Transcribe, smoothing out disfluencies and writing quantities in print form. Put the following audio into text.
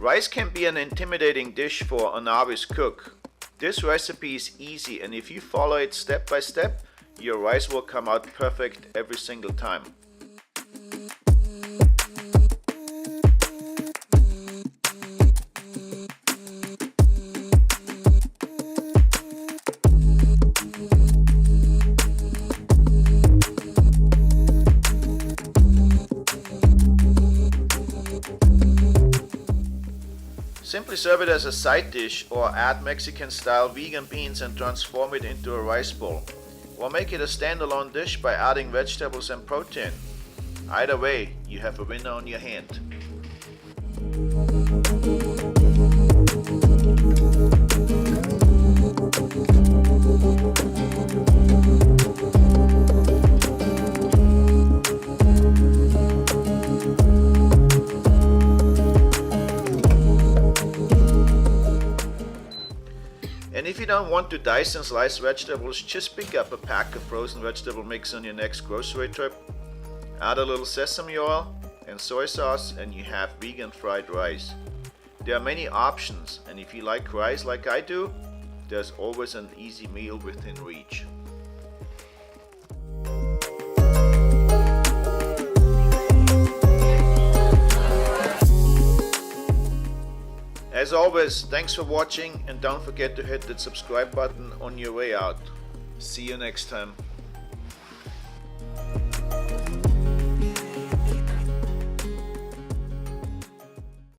Rice can be an intimidating dish for a novice cook. This recipe is easy, and if you follow it step by step, your rice will come out perfect every single time. Simply serve it as a side dish or add Mexican style vegan beans and transform it into a rice bowl. Or make it a standalone dish by adding vegetables and protein. Either way, you have a winner on your hand. And if you don't want to dice and slice vegetables, just pick up a pack of frozen vegetable mix on your next grocery trip. Add a little sesame oil and soy sauce and you have vegan fried rice. There are many options, and if you like rice like I do, there's always an easy meal within reach. As always, thanks for watching, and don't forget to hit that subscribe button on your way out. See you next time.